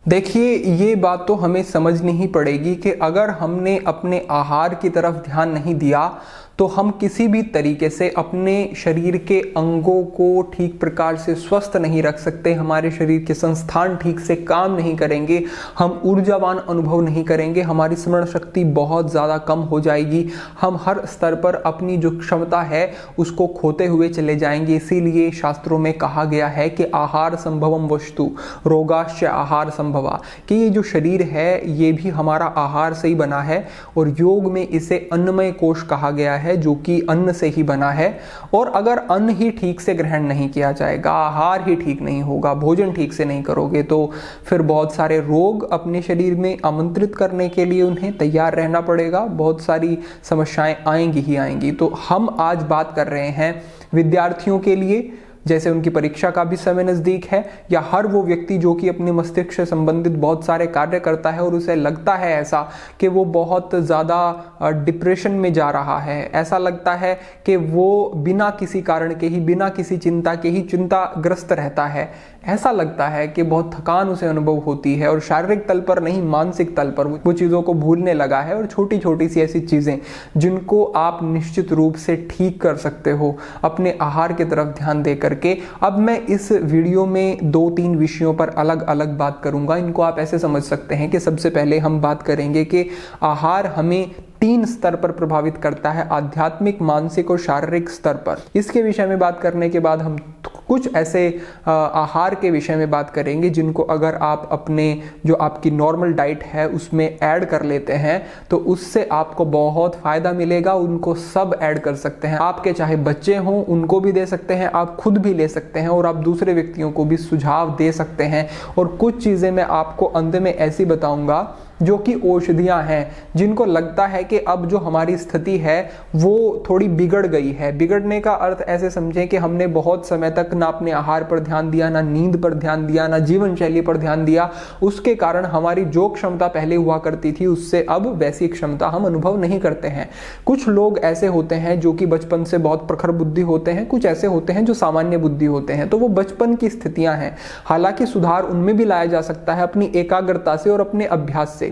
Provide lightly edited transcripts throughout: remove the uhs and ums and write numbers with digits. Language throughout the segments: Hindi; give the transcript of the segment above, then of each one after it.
देखिए, ये बात तो हमें समझनी ही पड़ेगी कि अगर हमने अपने आहार की तरफ ध्यान नहीं दिया तो हम किसी भी तरीके से अपने शरीर के अंगों को ठीक प्रकार से स्वस्थ नहीं रख सकते। हमारे शरीर के संस्थान ठीक से काम नहीं करेंगे, हम ऊर्जावान अनुभव नहीं करेंगे, हमारी स्मरण शक्ति बहुत ज़्यादा कम हो जाएगी, हम हर स्तर पर अपनी जो क्षमता है उसको खोते हुए चले जाएंगे। इसीलिए शास्त्रों में कहा गया है कि आहार संभवम वस्तु रोगाश्च आहार संभवा, कि ये जो शरीर है ये भी हमारा आहार से ही बना है। और योग में इसे अन्नमय कोश कहा गया है, जो कि अन्न से ही बना है। और अगर अन्न ही ठीक से ग्रहण नहीं किया जाएगा, आहार ही ठीक नहीं होगा, भोजन ठीक से नहीं करोगे, तो फिर बहुत सारे रोग अपने शरीर में आमंत्रित करने के लिए उन्हें तैयार रहना पड़ेगा। बहुत सारी समस्याएं आएंगी ही आएंगी। तो हम आज बात कर रहे हैं विद्यार्थियों के लिए, जैसे उनकी परीक्षा का भी समय नज़दीक है, या हर वो व्यक्ति जो कि अपने मस्तिष्क से संबंधित बहुत सारे कार्य करता है और उसे लगता है ऐसा कि वो बहुत ज़्यादा डिप्रेशन में जा रहा है, ऐसा लगता है कि वो बिना किसी कारण के ही, बिना किसी चिंता के ही चिंताग्रस्त रहता है, ऐसा लगता है कि बहुत थकान उसे अनुभव होती है और शारीरिक तल पर नहीं मानसिक तल पर वो चीज़ों को भूलने लगा है। और छोटी छोटी सी ऐसी चीज़ें जिनको आप निश्चित रूप से ठीक कर सकते हो अपने आहार की तरफ ध्यान दे करके। अब मैं इस वीडियो में 2-3 विषयों पर अलग अलग बात करूंगा। इनको आप ऐसे समझ सकते हैं कि सबसे पहले हम बात करेंगे कि आहार हमें 3 स्तर पर प्रभावित करता है, आध्यात्मिक, मानसिक और शारीरिक स्तर पर। इसके विषय में बात करने के बाद हम कुछ ऐसे आहार के विषय में बात करेंगे जिनको अगर आप अपने जो आपकी नॉर्मल डाइट है उसमें ऐड कर लेते हैं तो उससे आपको बहुत फायदा मिलेगा। उनको सब ऐड कर सकते हैं, आपके चाहे बच्चे हों उनको भी दे सकते हैं, आप खुद भी ले सकते हैं और आप दूसरे व्यक्तियों को भी सुझाव दे सकते हैं। और कुछ चीज़ें मैं आपको अंत में ऐसी बताऊंगा जो कि औषधियां हैं, जिनको लगता है कि अब जो हमारी स्थिति है वो थोड़ी बिगड़ गई है। बिगड़ने का अर्थ ऐसे समझें कि हमने बहुत समय तक ना अपने आहार पर ध्यान दिया, ना नींद पर ध्यान दिया, ना जीवन शैली पर ध्यान दिया। उसके कारण हमारी जो क्षमता पहले हुआ करती थी उससे अब वैसी क्षमता हम अनुभव नहीं करते हैं। कुछ लोग ऐसे होते हैं जो कि बचपन से बहुत प्रखर बुद्धि होते हैं, कुछ ऐसे होते हैं जो सामान्य बुद्धि होते हैं। तो वो बचपन की स्थितियां हैं, हालांकि सुधार उनमें भी लाया जा सकता है अपनी एकाग्रता से और अपने अभ्यास से।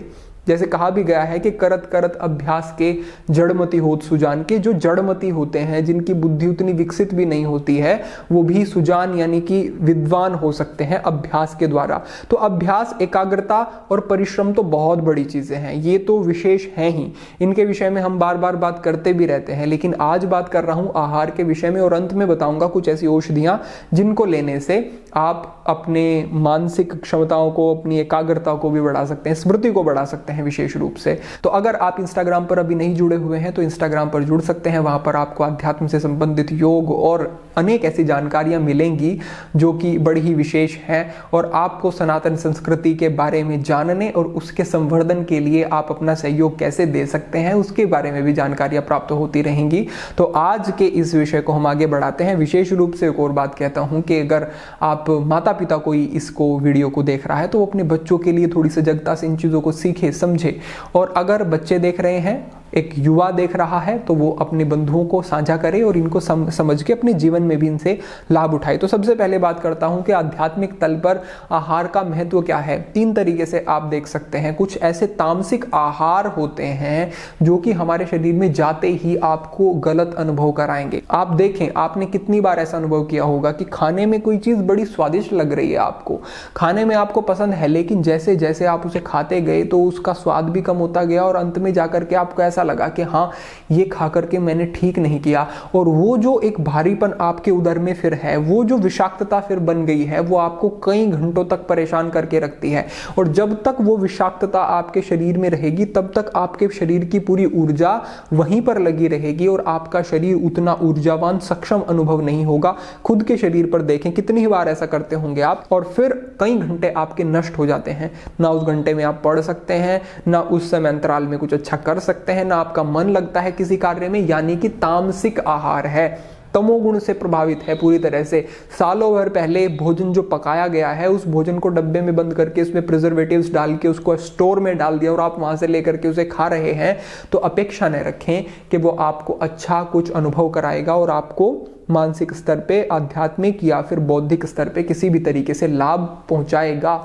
जैसे कहा भी गया है कि करत करत अभ्यास के जड़मति होत सुजान, के जो जड़मति होते हैं, जिनकी बुद्धि उतनी विकसित भी नहीं होती है, वो भी सुजान यानी कि विद्वान हो सकते हैं अभ्यास के द्वारा। तो अभ्यास, एकाग्रता और परिश्रम तो बहुत बड़ी चीजें हैं, ये तो विशेष हैं ही। इनके विषय में हम बार बार बात करते भी रहते हैं, लेकिन आज बात कर रहा हूं आहार के विषय में और अंत में बताऊंगा कुछ ऐसी औषधियां जिनको लेने से आप अपने मानसिक क्षमताओं को, अपनी एकाग्रता को भी बढ़ा सकते हैं, स्मृति को बढ़ा सकते हैं विशेष रूप से। तो अगर आप इंस्टाग्राम पर अभी नहीं जुड़े हुए हैं तो इंस्टाग्राम पर जुड़ सकते हैं। वहां पर आपको अध्यात्म से संबंधित योग और अनेक ऐसी जानकारियां मिलेंगी जो कि बड़ी ही विशेष हैं और आपको सनातन संस्कृति के बारे में जानने और उसके संवर्धन के लिए आप अपना सहयोग कैसे दे सकते हैं उसके बारे में भी जानकारियां प्राप्त होती रहेंगी। तो आज के इस विषय को हम आगे बढ़ाते हैं। विशेष रूप से एक और बात कहता हूं कि अगर आप माता पिता कोई इसको वीडियो को देख रहा है तो वो अपने बच्चों के लिए थोड़ी सजगता से इन चीजों को सीखे, समझे। और अगर बच्चे देख रहे हैं, एक युवा देख रहा है, तो वो अपने बंधुओं को साझा करे और इनको समझ के अपने जीवन में भी इनसे लाभ उठाए। तो सबसे पहले बात करता हूं कि आध्यात्मिक तल पर आहार का महत्व क्या है। 3 तरीके से आप देख सकते हैं। कुछ ऐसे तामसिक आहार होते हैं जो कि हमारे शरीर में जाते ही आपको गलत अनुभव कराएंगे। आप देखें, आपने कितनी बार ऐसा अनुभव किया होगा कि खाने में कोई चीज बड़ी स्वादिष्ट लग रही है, आपको खाने में आपको पसंद है, लेकिन जैसे जैसे आप उसे खाते गए तो उसका स्वाद भी कम होता गया और अंत में जाकर के आपको ऐसा लगा कि हाँ, ये खा करके मैंने ठीक नहीं किया। और वो जो एक भारीपन आपके उदर में फिर है, वो जो विषाक्तता फिर बन गई है, वो आपको कई घंटों तक परेशान करके रखती है। और जब तक वो विषाक्तता आपके शरीर में रहेगी तब तक आपके शरीर की पूरी ऊर्जा वहीं पर लगी रहेगी और आपका शरीर उतना ऊर्जावान, सक्षम अनुभव नहीं होगा। खुद के शरीर पर देखें, कितनी ही बार ऐसा करते होंगे आप, और फिर कई घंटे आपके नष्ट हो जाते हैं। ना उस घंटे में आप पढ़ सकते हैं, ना उस समय अंतराल में कुछ अच्छा कर सकते हैं, ना आपका मन लगता है किसी कार्य में। यानी कि तामसिक आहार है, तमोगुण से प्रभावित है पूरी तरह से। सालों भर पहले भोजन जो पकाया गया है, उस भोजन को डब्बे में बंद करके उसमें प्रिजर्वेटिव्स डाल के उसको स्टोर में डाल दिया और आप वहां से लेकर के उसे खा रहे हैं, तो अपेक्षा न रखें कि वो आपको अच्छा कुछ अनुभव कराएगा और आपको मानसिक स्तर पे, आध्यात्मिक या फिर बौद्धिक स्तर पे किसी भी तरीके से लाभ पहुंचाएगा।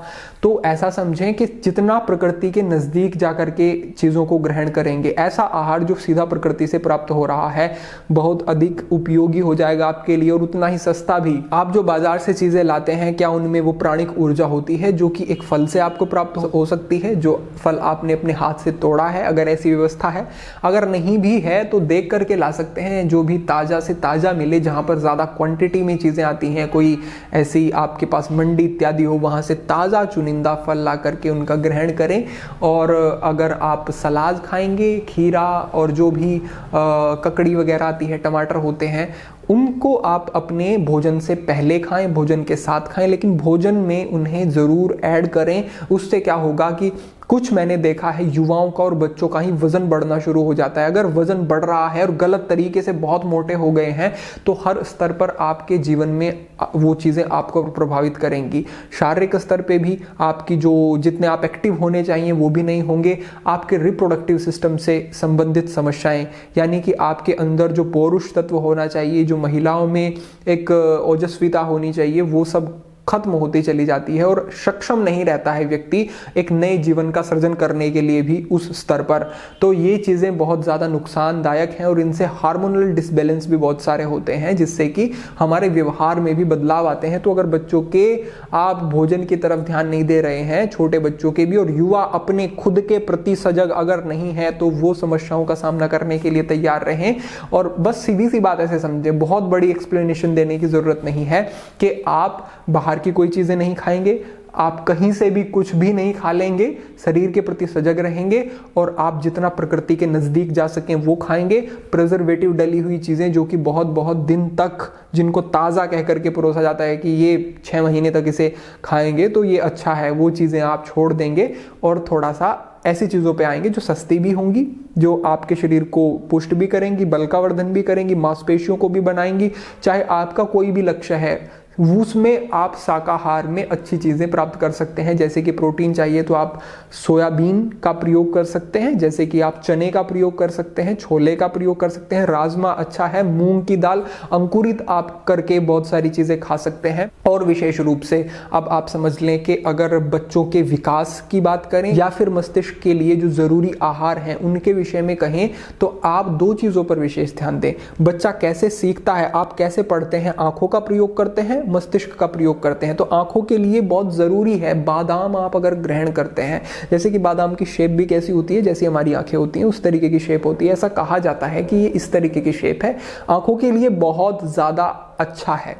तो ऐसा समझें कि जितना प्रकृति के नज़दीक जाकर के चीज़ों को ग्रहण करेंगे, ऐसा आहार जो सीधा प्रकृति से प्राप्त हो रहा है बहुत अधिक उपयोगी हो जाएगा आपके लिए और उतना ही सस्ता भी। आप जो बाजार से चीज़ें लाते हैं, क्या उनमें वो प्राणिक ऊर्जा होती है जो कि एक फल से आपको प्राप्त हो सकती है, जो फल आपने अपने हाथ से तोड़ा है? अगर ऐसी व्यवस्था है, अगर नहीं भी है तो देख करके ला सकते हैं, जो भी ताज़ा से ताज़ा मिले, जहाँ पर ज़्यादा क्वांटिटी में चीज़ें आती हैं, कोई ऐसी आपके पास मंडी इत्यादि हो, वहाँ से ताज़ा चुनिंदा फल ला करके उनका ग्रहण करें। और अगर आप सलाद खाएंगे, खीरा और जो भी ककड़ी वगैरह आती है, टमाटर होते हैं, उनको आप अपने भोजन से पहले खाएं, भोजन के साथ खाएं, लेकिन भोजन में उन्हें ज़रूर ऐड करें। उससे क्या होगा कि कुछ मैंने देखा है युवाओं का और बच्चों का ही वजन बढ़ना शुरू हो जाता है। अगर वजन बढ़ रहा है और गलत तरीके से बहुत मोटे हो गए हैं तो हर स्तर पर आपके जीवन में वो चीज़ें आपको प्रभावित करेंगी। शारीरिक स्तर पे भी आपकी जो जितने आप एक्टिव होने चाहिए वो भी नहीं होंगे। आपके रिप्रोडक्टिव सिस्टम से संबंधित समस्याएं, यानी कि आपके अंदर जो पौरुष तत्व होना चाहिए, जो महिलाओं में एक ओजस्विता होनी चाहिए, वो सब खत्म होती चली जाती है और सक्षम नहीं रहता है व्यक्ति एक नए जीवन का सृजन करने के लिए भी उस स्तर पर। तो ये चीज़ें बहुत ज़्यादा नुकसानदायक हैं और इनसे हार्मोनल डिसबैलेंस भी बहुत सारे होते हैं, जिससे कि हमारे व्यवहार में भी बदलाव आते हैं। तो अगर बच्चों के आप भोजन की तरफ ध्यान नहीं दे रहे हैं, छोटे बच्चों के भी, और युवा अपने खुद के प्रति सजग अगर नहीं है, तो वो समस्याओं का सामना करने के लिए तैयार रहें। और बस सीधी सी बात ऐसे समझें, बहुत बड़ी एक्सप्लेनेशन देने की ज़रूरत नहीं है कि आप बाहर की कोई चीज़ें नहीं खाएंगे, आप कहीं से भी कुछ भी नहीं खा लेंगे, शरीर के प्रति सजग रहेंगे और आप जितना प्रकृति के नज़दीक जा सकें वो खाएंगे। प्रिजर्वेटिव डली हुई चीज़ें जो कि बहुत बहुत दिन तक, जिनको ताज़ा कह करके परोसा जाता है कि ये 6 महीने तक इसे खाएंगे तो ये अच्छा है, वो चीज़ें आप छोड़ देंगे और थोड़ा सा ऐसी चीज़ों पे आएंगे जो सस्ती भी होंगी, जो आपके शरीर को पुष्ट भी करेंगी, बल का वर्धन भी करेंगी, मांसपेशियों को भी बनाएंगी। चाहे आपका कोई भी लक्ष्य है, उसमें आप शाकाहार में अच्छी चीज़ें प्राप्त कर सकते हैं। जैसे कि प्रोटीन चाहिए तो आप सोयाबीन का प्रयोग कर सकते हैं, जैसे कि आप चने का प्रयोग कर सकते हैं, छोले का प्रयोग कर सकते हैं, राजमा अच्छा है, मूंग की दाल अंकुरित आप करके बहुत सारी चीज़ें खा सकते हैं। और विशेष रूप से अब आप समझ लें कि अगर बच्चों के विकास की बात करें या फिर मस्तिष्क के लिए जो ज़रूरी आहार हैं उनके विषय में कहें तो आप 2 चीज़ों पर विशेष ध्यान दें। बच्चा कैसे सीखता है, आप कैसे पढ़ते हैं, आंखों का प्रयोग करते हैं, मस्तिष्क का प्रयोग करते हैं। तो आंखों के लिए बहुत ज़रूरी है बादाम आप अगर ग्रहण करते हैं, जैसे कि बादाम की शेप भी कैसी होती है, जैसी हमारी आंखें होती हैं उस तरीके की शेप होती है। ऐसा कहा जाता है कि ये इस तरीके की शेप है, आंखों के लिए बहुत ज़्यादा अच्छा है।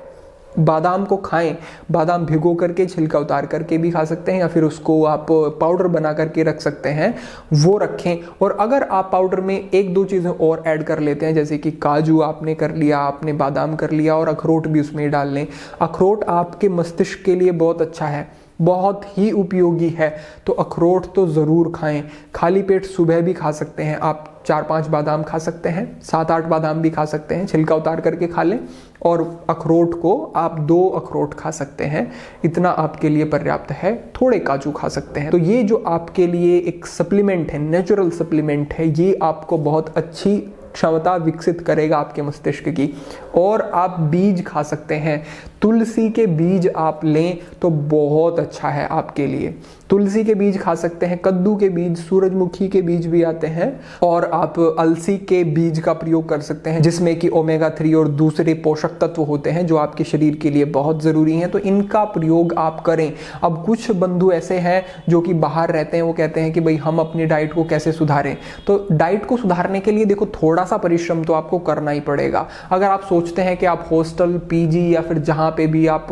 बादाम को खाएं, बादाम भिगो करके छिलका उतार करके भी खा सकते हैं या फिर उसको आप पाउडर बना करके रख सकते हैं, वो रखें। और अगर आप पाउडर में 1-2 चीज़ें और ऐड कर लेते हैं, जैसे कि काजू आपने कर लिया, आपने बादाम कर लिया और अखरोट भी उसमें डाल लें। अखरोट आपके मस्तिष्क के लिए बहुत अच्छा है, बहुत ही उपयोगी है, तो अखरोट तो ज़रूर खाएं। खाली पेट सुबह भी खा सकते हैं आप, 4-5 बादाम खा सकते हैं, 7-8 बादाम भी खा सकते हैं, छिलका उतार करके खा लें। और अखरोट को आप 2 अखरोट खा सकते हैं, इतना आपके लिए पर्याप्त है। थोड़े काजू खा सकते हैं। तो ये जो आपके लिए एक सप्लीमेंट है, नेचुरल सप्लीमेंट है, ये आपको बहुत अच्छी क्षमता विकसित करेगा आपके मस्तिष्क की। और आप बीज खा सकते हैं, तुलसी के बीज आप लें तो बहुत अच्छा है आपके लिए। तुलसी के बीज खा सकते हैं, कद्दू के बीज, सूरजमुखी के बीज भी आते हैं, और आप अलसी के बीज का प्रयोग कर सकते हैं जिसमें कि ओमेगा 3 और दूसरे पोषक तत्व होते हैं जो आपके शरीर के लिए बहुत ज़रूरी हैं, तो इनका प्रयोग आप करें। अब कुछ बंधु ऐसे हैं जो कि बाहर रहते हैं, वो कहते हैं कि भाई हम अपनी डाइट को कैसे सुधारें। तो डाइट को सुधारने के लिए देखो थोड़ा सा परिश्रम तो आपको करना ही पड़ेगा। अगर आप सोचते हैं कि आप हॉस्टल, पीजी या फिर जहाँ पे भी आप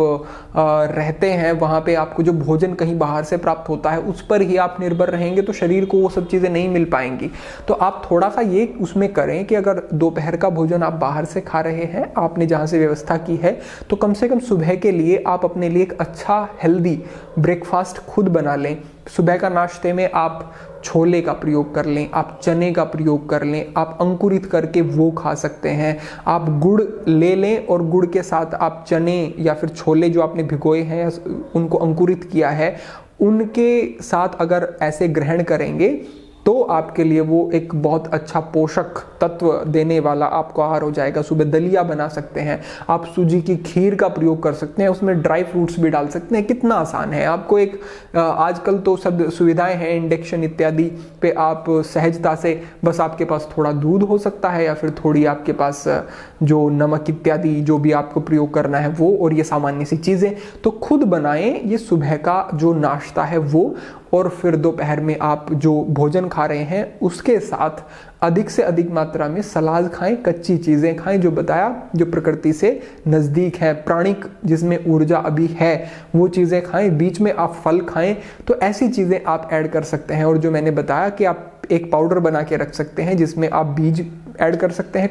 रहते हैं वहाँ पे आपको जो भोजन कहीं बाहर से प्राप्त होता है उस पर ही आप निर्भर रहेंगे तो शरीर को वो सब चीज़ें नहीं मिल पाएंगी। तो आप थोड़ा सा ये उसमें करें कि अगर दोपहर का भोजन आप बाहर से खा रहे हैं, आपने जहाँ से व्यवस्था की है, तो कम से कम सुबह के लिए आप अपने लिए एक अच्छा हेल्दी ब्रेकफास्ट खुद बना लें। सुबह का नाश्ते में आप छोले का प्रयोग कर लें, आप चने का प्रयोग कर लें, आप अंकुरित करके वो खा सकते हैं। आप गुड़ ले लें और गुड़ के साथ आप चने या फिर छोले जो आपने भिगोए हैं उनको अंकुरित किया है, उनके साथ अगर ऐसे ग्रहण करेंगे तो आपके लिए वो एक बहुत अच्छा पोषक तत्व देने वाला आपको आहार हो जाएगा। सुबह दलिया बना सकते हैं आप, सूजी की खीर का प्रयोग कर सकते हैं, उसमें ड्राई फ्रूट्स भी डाल सकते हैं। कितना आसान है। आपको एक आजकल तो सब सुविधाएं हैं, इंडक्शन इत्यादि पे आप सहजता से, बस आपके पास थोड़ा दूध हो सकता है या फिर थोड़ी आपके पास जो नमक इत्यादि जो भी आपको प्रयोग करना है वो, और ये सामान्य सी चीजें तो खुद बनाएं। ये सुबह का जो नाश्ता है वो, और फिर दोपहर में आप जो भोजन खा रहे हैं उसके साथ अधिक से अधिक मात्रा में सलाद खाएं, कच्ची चीजें खाएं, जो बताया जो प्रकृति से नजदीक है, प्राणिक जिसमें ऊर्जा अभी है वो चीजें खाएं। बीच में आप फल खाएं। तो ऐसी चीजें आप ऐड कर सकते हैं। और जो मैंने बताया कि आप एक पाउडर बना के रख सकते हैं जिसमें आप बीज ऐड कर सकते हैं,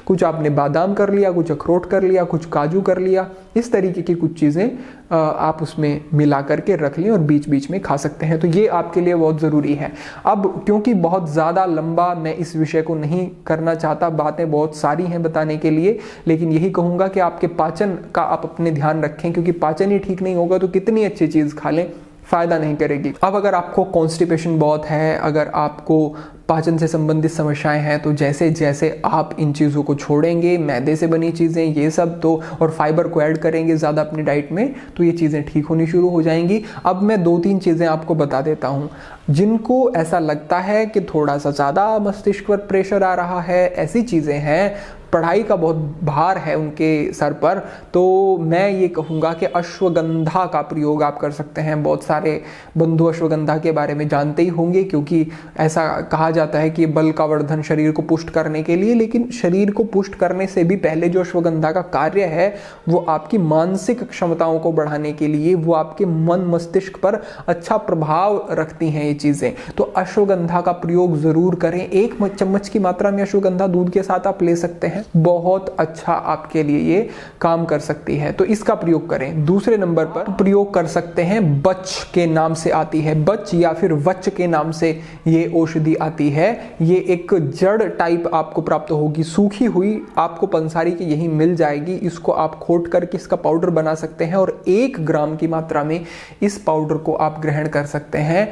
कुछ आपने बादाम कर लिया, कुछ अखरोट कर लिया, कुछ काजू कर लिया, इस तरीके की कुछ चीज़ें आप उसमें मिला करके रख लें और बीच बीच में खा सकते हैं। तो ये आपके लिए बहुत ज़रूरी है। अब क्योंकि बहुत ज़्यादा लंबा मैं इस विषय को नहीं करना चाहता, बातें बहुत सारी हैं बताने के लिए, लेकिन यही कहूँगा कि आपके पाचन का आप अपने ध्यान रखें, क्योंकि पाचन ही ठीक नहीं होगा तो कितनी अच्छी चीज़ खा लें फायदा नहीं करेगी। अब अगर आपको कॉन्स्टिपेशन बहुत है, अगर आपको पाचन से संबंधित समस्याएं हैं, तो जैसे जैसे आप इन चीज़ों को छोड़ेंगे, मैदे से बनी चीज़ें ये सब तो, और फाइबर को ऐड करेंगे ज़्यादा अपनी डाइट में, तो ये चीज़ें ठीक होनी शुरू हो जाएंगी। अब मैं 2-3 चीज़ें आपको बता देता हूँ। जिनको ऐसा लगता है कि थोड़ा सा ज़्यादा मस्तिष्क पर प्रेशर आ रहा है, ऐसी चीज़ें हैं, पढ़ाई का बहुत भार है उनके सर पर, तो मैं ये कहूँगा कि अश्वगंधा का प्रयोग आप कर सकते हैं। बहुत सारे बंधु अश्वगंधा के बारे में जानते ही होंगे, क्योंकि ऐसा कहा जाता है कि बल का वर्धन शरीर को पुष्ट करने के लिए, लेकिन शरीर को पुष्ट करने से भी पहले जो अश्वगंधा का कार्य है वो आपकी मानसिक क्षमताओं को बढ़ाने के लिए, वो आपके मन मस्तिष्क पर अच्छा प्रभाव रखती हैं ये चीज़ें। तो अश्वगंधा का प्रयोग ज़रूर करें। 1 चम्मच की मात्रा में अश्वगंधा दूध के साथ आप ले सकते हैं, बहुत अच्छा आपके लिए ये काम कर सकती है, तो इसका प्रयोग करें। दूसरे नंबर पर प्रयोग कर सकते हैं, बच के नाम से आती है, बच या फिर वच के नाम से ये औषधि आती है। ये एक जड़ टाइप आपको प्राप्त होगी, सूखी हुई, आपको पंसारी की यही मिल जाएगी। इसको आप खोट करके इसका पाउडर बना सकते हैं और 1 ग्राम की मात्रा में इस पाउडर को आप ग्रहण कर सकते हैं।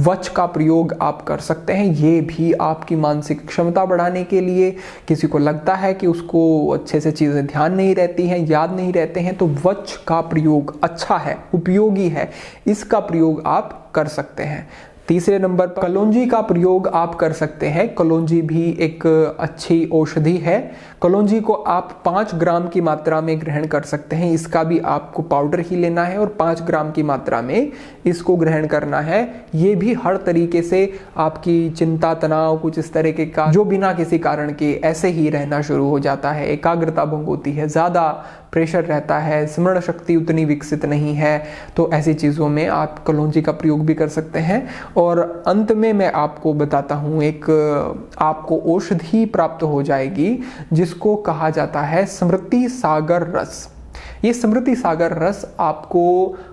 वच का प्रयोग आप कर सकते हैं, ये भी आपकी मानसिक क्षमता बढ़ाने के लिए। किसी को लगता है कि उसको अच्छे से चीज़ें ध्यान नहीं रहती हैं, याद नहीं रहते हैं, तो वच का प्रयोग अच्छा है, उपयोगी है, इसका प्रयोग आप कर सकते हैं। तीसरे नंबर पर कलौंजी का प्रयोग आप कर सकते हैं। कलौंजी भी एक अच्छी औषधि है। कलौंजी को आप 5 ग्राम की मात्रा में ग्रहण कर सकते हैं। इसका भी आपको पाउडर ही लेना है और 5 ग्राम की मात्रा में इसको ग्रहण करना है। ये भी हर तरीके से आपकी चिंता, तनाव, कुछ इस तरीके का जो बिना किसी कारण के ऐसे ही रहना शुरू हो जाता है, एकाग्रता भंग होती है, ज़्यादा प्रेशर रहता है, स्मरण शक्ति उतनी विकसित नहीं है, तो ऐसी चीज़ों में आप कलौंजी का प्रयोग भी कर सकते हैं। और अंत में मैं आपको बताता हूँ, एक आपको औषधि प्राप्त हो जाएगी जिसको कहा जाता है स्मृति सागर रस। ये स्मृति सागर रस आपको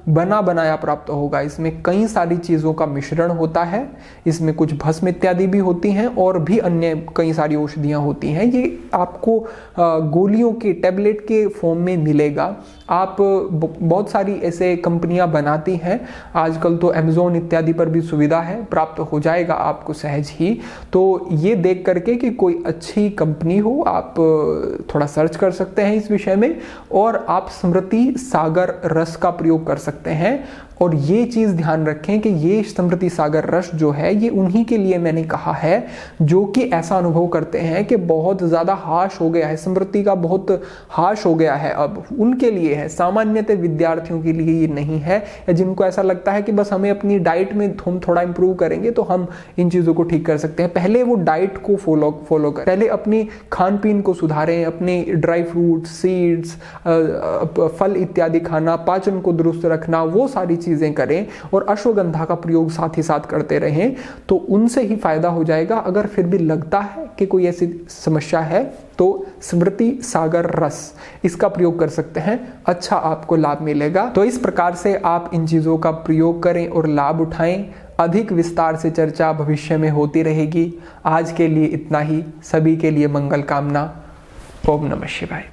बना बनाया प्राप्त होगा। इसमें कई सारी चीज़ों का मिश्रण होता है, इसमें कुछ भस्म इत्यादि भी होती हैं और भी अन्य कई सारी औषधियाँ होती हैं। ये आपको गोलियों के, टैबलेट के फॉर्म में मिलेगा। आप बहुत सारी ऐसे कंपनियां बनाती हैं, आजकल तो अमेज़ॉन इत्यादि पर भी सुविधा है, प्राप्त हो जाएगा आपको सहज ही। तो ये देख करके कि कोई अच्छी कंपनी हो, आप थोड़ा सर्च कर सकते हैं इस विषय में और आप स्मृति सागर रस का प्रयोग कर सकते हैं। और ये चीज़ ध्यान रखें कि ये स्मृति सागर रस जो है ये उन्हीं के लिए मैंने कहा है जो कि ऐसा अनुभव करते हैं कि बहुत ज़्यादा हाश हो गया है, स्मृति का बहुत हाश हो गया है, अब उनके लिए है। सामान्यतः विद्यार्थियों के लिए ये नहीं है, या जिनको ऐसा लगता है कि बस हमें अपनी डाइट में हम थोड़ा इंप्रूव करेंगे तो हम इन चीज़ों को ठीक कर सकते हैं। पहले वो डाइट को फॉलो करें, पहले अपनी खान पीन को सुधारें, अपने ड्राई फ्रूट, सीड्स, फल इत्यादि खाना, पाचन को दुरुस्त रखना, वो सारी चीज़ें करें और अश्वगंधा का प्रयोग साथ ही साथ करते रहें, तो उनसे ही फायदा हो जाएगा। अगर फिर भी लगता है कि कोई ऐसी समस्या है तो स्मृति सागर रस इसका प्रयोग कर सकते हैं, अच्छा आपको लाभ मिलेगा। तो इस प्रकार से आप इन चीज़ों का प्रयोग करें और लाभ उठाएं। अधिक विस्तार से चर्चा भविष्य में होती रहेगी। आज के लिए इतना ही। सभी के लिए मंगल कामना। ओम नमः शिवाय।